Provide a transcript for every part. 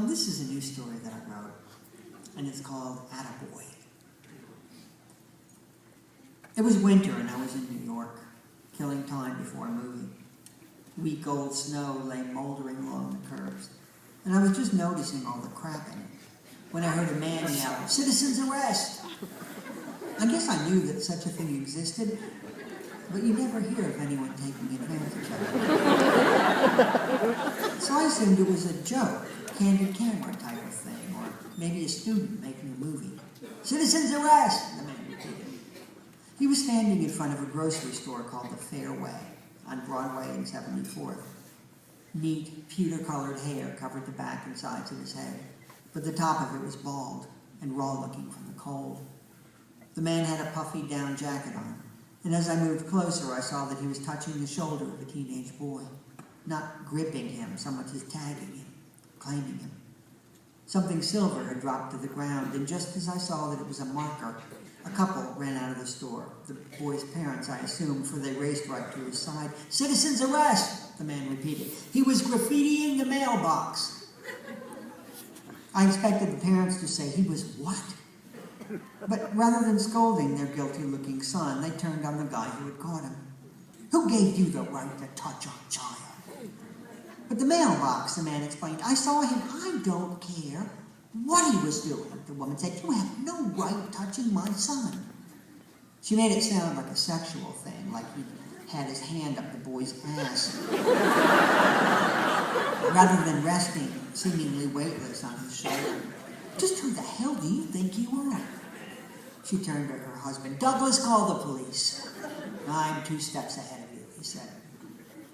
This is a new story that I wrote, and it's called Atta. It was winter, and I was in New York, killing time before a movie. Week-old snow lay moldering along the curbs, and I was just noticing all the crap in it, when I heard a man yell, "Citizens arrest!" I guess I knew that such a thing existed, but you never hear of anyone taking advantage of it. So I assumed it was a joke, candid camera type of thing, or maybe a student making a movie. "Citizens arrest!" the man repeated. He was standing in front of a grocery store called the Fairway on Broadway and 74th. Neat, pewter-colored hair covered the back and sides of his head, but the top of it was bald and raw-looking from the cold. The man had a puffy down jacket on, and as I moved closer, I saw that he was touching the shoulder of a teenage boy, not gripping him so much as tagging him, claiming him. Something silver had dropped to the ground, and just as I saw that it was a marker, a couple ran out of the store. The boy's parents, I assumed, for they raced right to his side. "Citizens arrest!" the man repeated. "He was graffitiing the mailbox." I expected the parents to say, "He was what?" But rather than scolding their guilty-looking son, they turned on the guy who had caught him. "Who gave you the right to touch our child?" "But the mailbox," the man explained. "I saw him. I don't care what he was doing." The woman said, "You have no right touching my son." She made it sound like a sexual thing, like he had his hand up the boy's ass, rather than resting, seemingly weightless, on his shoulder. "Just who the hell do you think you are?" She turned to her husband. "Douglas, call the police." "I'm 2 steps ahead of you," he said.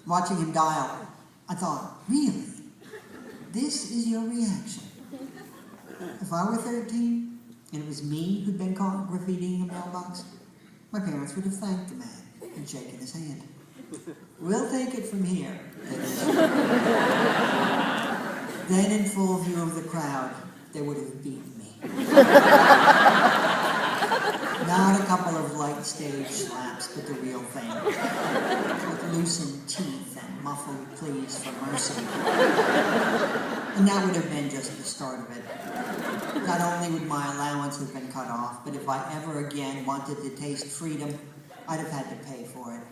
Watching him dial, I thought, really? This is your reaction? If I were 13, and it was me who'd been caught graffitiing a mailbox, my parents would have thanked the man and shaken his hand. "We'll take it from here," they would say. Then, in full view of the crowd, they would have beaten me. Not a couple of light stage slaps, but the real thing, with loosened teeth and muffled pleas for mercy. And that would have been just the start of it. Not only would my allowance have been cut off, but if I ever again wanted to taste freedom, I'd have had to pay for it.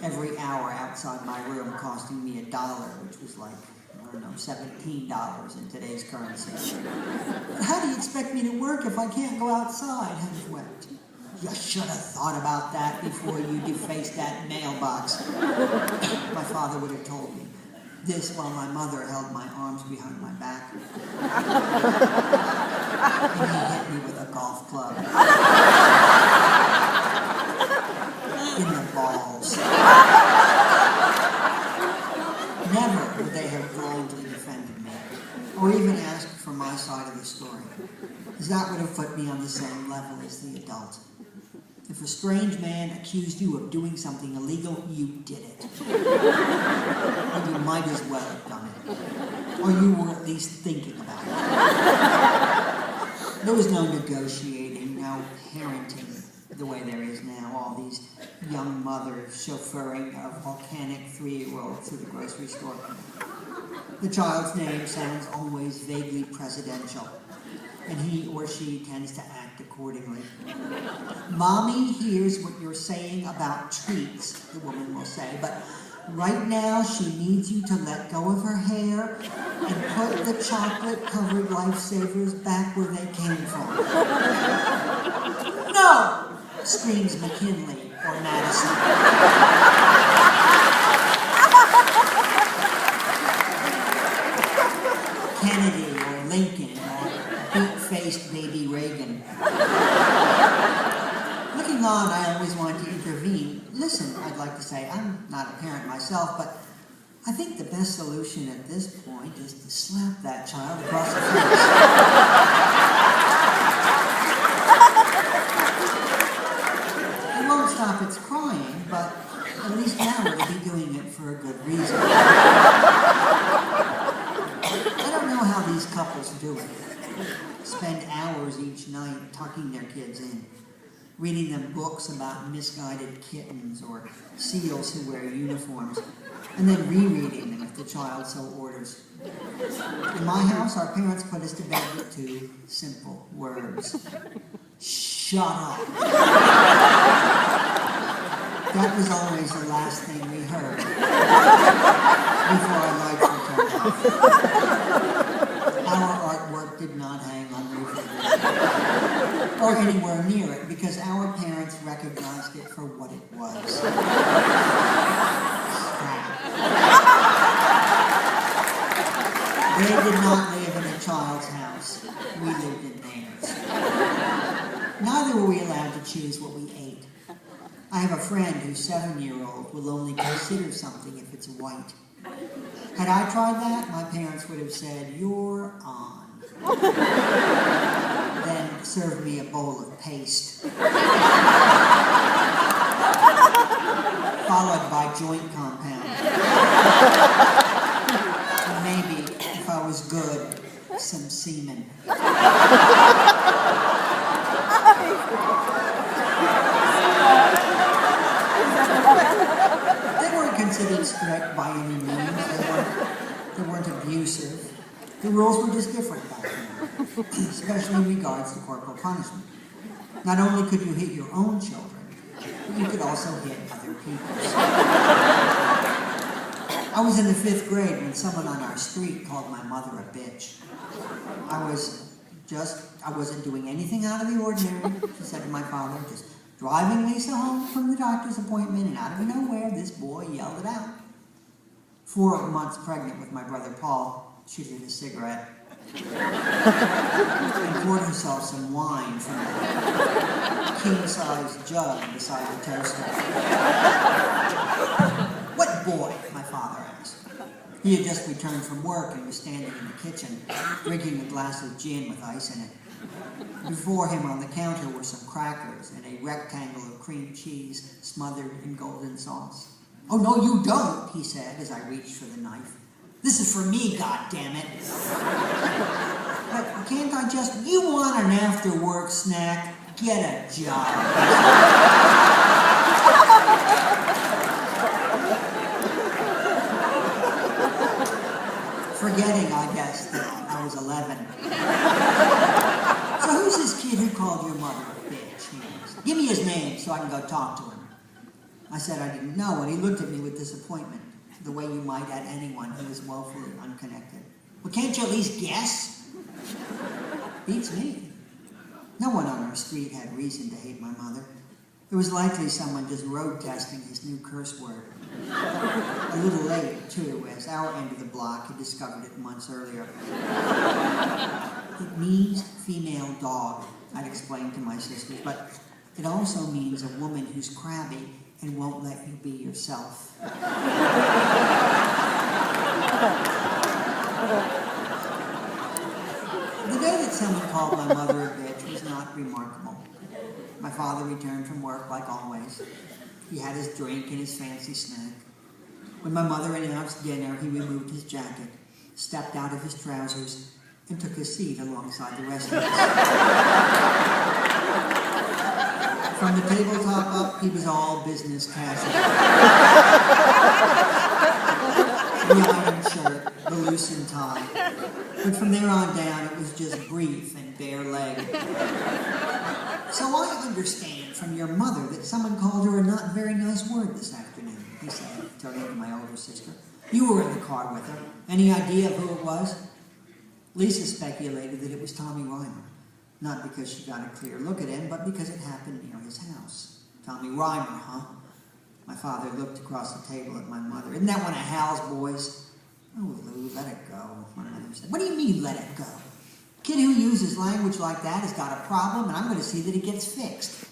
Every hour outside my room costing me $1, which was like, I don't know, $17 in today's currency. "But how do you expect me to work if I can't go outside?" Henry wept. "You should have thought about that before you defaced that mailbox," my father would have told me. This while my mother held my arms behind my back. And he hit me with a golf club. In the balls. Never would they have blindly defended me, or even asked for my side of the story, because that would have put me on the same level as the adult. If a strange man accused you of doing something illegal, you did it. And you might as well have done it. Or you were at least thinking about it. There was no negotiating, no parenting the way there is now. All these young mothers chauffeuring a volcanic 3-year-old through the grocery store. The child's name sounds always vaguely presidential, and he or she tends to act accordingly. "Mommy hears what you're saying about treats," the woman will say, "but right now she needs you to let go of her hair and put the chocolate-covered lifesavers back where they came from." "No!" screams McKinley or Madison. Kennedy or Lincoln or beat-faced baby Reagan. Looking on, I always want to intervene. "Listen," I'd like to say, "I'm not a parent myself, but I think the best solution at this point is to slap that child across the face." It won't stop its crying, but at least now it'll be doing it for a good reason. I don't know how these couples do it. Spend hours each night tucking their kids in, reading them books about misguided kittens or seals who wear uniforms, and then rereading them if the child so orders. In my house, our parents put us to bed with 2 simple words. Shut up. That was always the last thing we heard before our lights were turned off. Our artwork did not hang on the refrigerator or anywhere near it because our parents recognized it for what it was. They did not live in a child's house. We lived in theirs. Neither were we allowed to choose what we ate. I have a friend whose 7-year-old will only consider something if it's white. Had I tried that, my parents would have said, "You're on." Then served me a bowl of paste. Followed by joint compound. And maybe, if I was good, some semen. They weren't considered strict by any means. They weren't abusive. The rules were just different back then, especially in regards to corporal punishment. Not only could you hit your own children, but you could also hit other people's. I was in the 5th grade when someone on our street called my mother a bitch. I wasn't doing anything out of the ordinary, she said to my father, just driving Lisa home from the doctor's appointment, and out of nowhere, this boy yelled it out. 4 months pregnant with my brother Paul, she lit a cigarette and poured herself some wine from a king-sized jug beside the toaster. "What boy?" my father asked. He had just returned from work and was standing in the kitchen, drinking a glass of gin with ice in it. Before him on the counter were some crackers and a rectangle of cream cheese smothered in golden sauce. "Oh, no, you don't," he said as I reached for the knife. "This is for me, goddammit." "But can't I just... You want an after-work snack? Get a job." Forgetting, I guess, that I was 11. "So who's this kid who called your mother a bitch?" he asked. "Give me his name so I can go talk to him." I said I didn't know, and he looked at me with disappointment, the way you might at anyone who is woefully unconnected. "Well, can't you at least guess?" Beats me. No one on our street had reason to hate my mother. It was likely someone just road testing his new curse word. A little late, too, as our end of the block had discovered it months earlier. "It means female dog," I'd explained to my sisters, "but it also means a woman who's crabby and won't let you be yourself." The day that someone called my mother a bitch was not remarkable. My father returned from work like always. He had his drink and his fancy snack. When my mother announced dinner, he removed his jacket, stepped out of his trousers, and took his seat alongside the rest of us. From the tabletop up, he was all business casual. The iron shirt, the loosened tie. But from there on down, it was just brief and bare leg. "So I understand from your mother that someone called her a not very nice word this afternoon," he said, turning to my older sister. "You were in the car with her. Any idea of who it was?" Lisa speculated that it was Tommy Reimer, not because she got a clear look at him, but because it happened near his house. "Tommy Reimer, huh?" My father looked across the table at my mother. "Isn't that one of Hal's boys?" "Oh, Lou, let it go," my mother said. "What do you mean, let it go? A kid who uses language like that has got a problem, and I'm going to see that it gets fixed."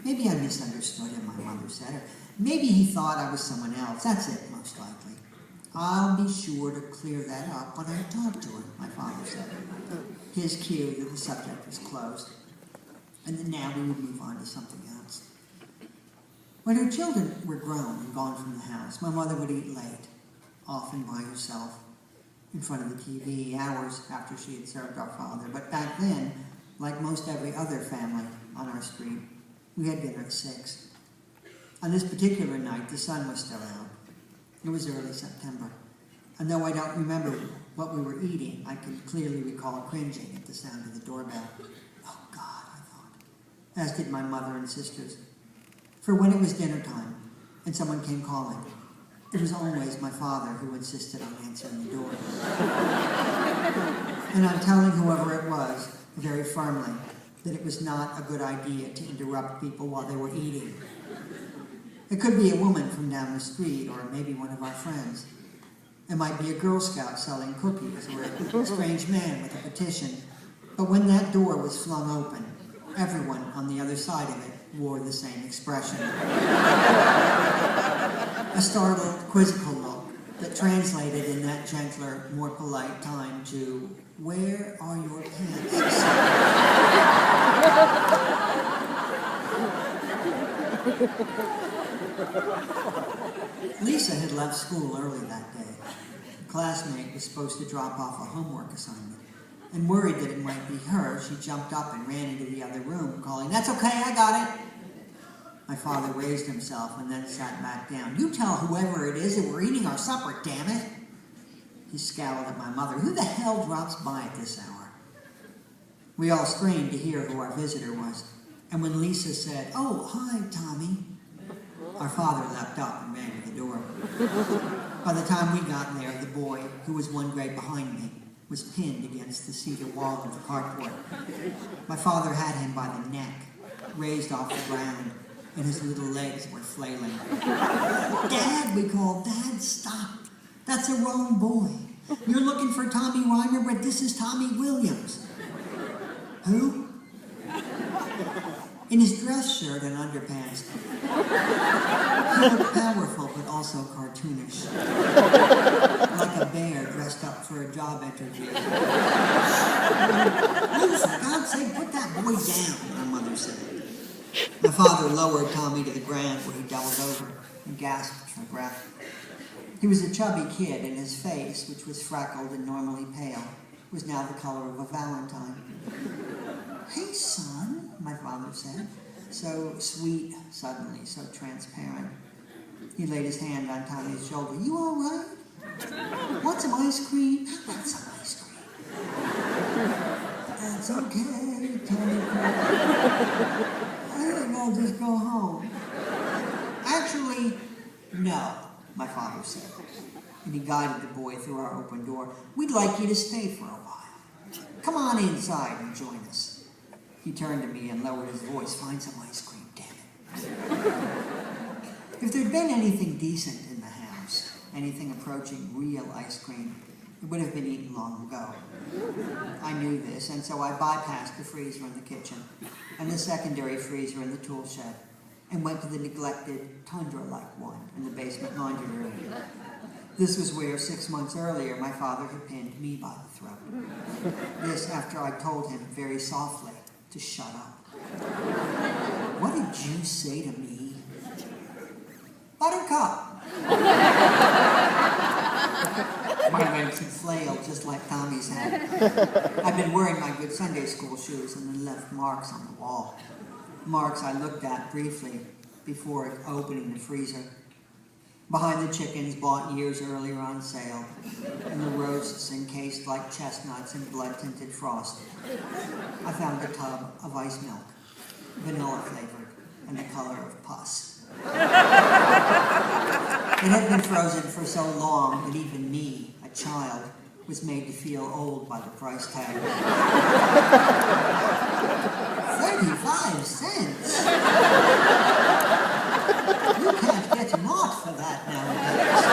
"Maybe I misunderstood him," my mother said. "Or maybe he thought I was someone else. That's it, most likely." "I'll be sure to clear that up when I talk to him," my father said. His cue that the subject was closed, and that now we would move on to something else. When her children were grown and gone from the house, my mother would eat late, often by herself, in front of the TV, hours after she had served our father. But back then, like most every other family on our street, we had dinner at 6. On this particular night, the sun was still out. It was early September, and though I don't remember what we were eating, I can clearly recall cringing at the sound of the doorbell. Oh, God, I thought, as did my mother and sisters. For when it was dinner time and someone came calling, it was always my father who insisted on answering the door. And on telling whoever it was, very firmly, that it was not a good idea to interrupt people while they were eating. It could be a woman from down the street, or maybe one of our friends. It might be a Girl Scout selling cookies, or a strange man with a petition. But when that door was flung open, everyone on the other side of it wore the same expression. A startled, quizzical look that translated in that gentler, more polite time to, "Where are your pants, Lisa had left school early that day. A classmate was supposed to drop off a homework assignment, and worried that it might be her, she jumped up and ran into the other room, calling, "That's okay, I got it." My father raised himself and then sat back down. "You tell whoever it is that we're eating our supper, damn it." He scowled at my mother. "Who the hell drops by at this hour?" We all strained to hear who our visitor was, and when Lisa said, "Oh, hi, Tommy," our father leapt up and ran to the door. By the time we got there, the boy, who was one grade behind me, was pinned against the cedar wall of the carport. My father had him by the neck, raised off the ground, and his little legs were flailing. "Dad," we called. "Dad, stop. That's the wrong boy. You're looking for Tommy Reimer, but this is Tommy Williams." "Who?" In his dress shirt and underpants. He looked powerful, but also cartoonish. Like a bear dressed up for a job interview. "Please, for God's sake, put that boy down," my mother said. My father lowered Tommy to the ground where he doubled over and gasped for breath. He was a chubby kid, and his face, which was freckled and normally pale, was now the color of a valentine. "Hey, son," my father said, so sweet suddenly, so transparent. He laid his hand on Tommy's shoulder. "You all right? Want some ice cream?" "Want some ice cream." "That's okay," Tommy cried. "I think I'll just go home." "Actually, no," my father said, and he guided the boy through our open door. "We'd like you to stay for a while. Come on inside and join us." He turned to me and lowered his voice. "Find some ice cream, damn it." If there'd been anything decent in the house, anything approaching real ice cream, it would have been eaten long ago. I knew this, and so I bypassed the freezer in the kitchen and the secondary freezer in the tool shed and went to the neglected tundra-like one in the basement laundry room. This was where 6 months earlier my father had pinned me by the throat. This after I told him very softly to shut up. "What did you say to me?" "Buttercup." My legs had flailed just like Tommy's had. I'd been wearing my good Sunday school shoes and then left marks on the wall. Marks I looked at briefly before opening the freezer. Behind the chickens bought years earlier on sale, and the roasts encased like chestnuts in blood-tinted frost, I found a tub of ice milk, vanilla-flavored, and the color of pus. It had been frozen for so long that even me, a child, was made to feel old by the price tag. 35 cents! You can't get naught for that nowadays.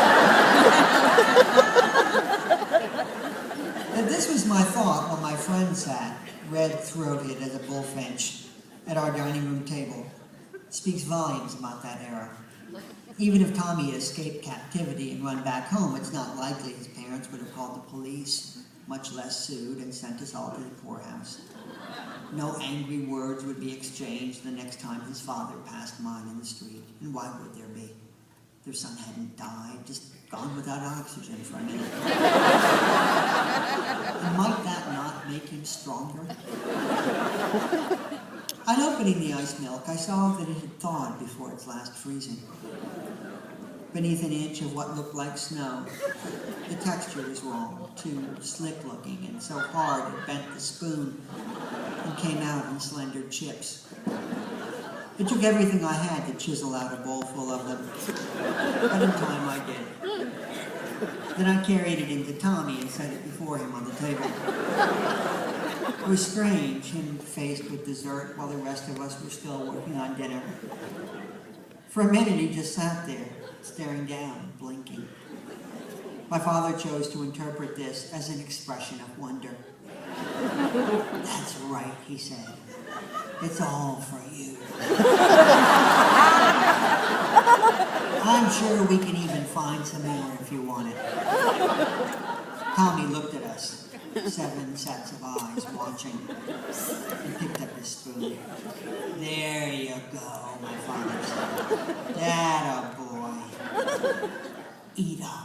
And this was my thought while my friend sat, red-throated as a bullfinch, at our dining room table. It speaks volumes about that era. Even if Tommy had escaped captivity and run back home, it's not likely his parents would have called the police, much less sued and sent us all to the poorhouse. No angry words would be exchanged the next time his father passed mine in the street. And why would there be? Their son hadn't died, just gone without oxygen for a minute. And might that not make him stronger? On opening the ice milk, I saw that it had thawed before its last freezing. beneath an inch of what looked like snow. The texture was wrong, too slick-looking, and so hard it bent the spoon and came out in slender chips. It took everything I had to chisel out a bowl full of them, but in time I did. Then I carried it into Tommy and set it before him on the table. It was strange, him faced with dessert while the rest of us were still working on dinner. For a minute he just sat there, staring down, blinking. My father chose to interpret this as an expression of wonder. "That's right," he said. "It's all for you." "I'm sure we can even find some more if you want it." Tommy looked at us, 7 sets of eyes watching. He picked up his spoon. "There you go," my father said. "That a boy. Eat up."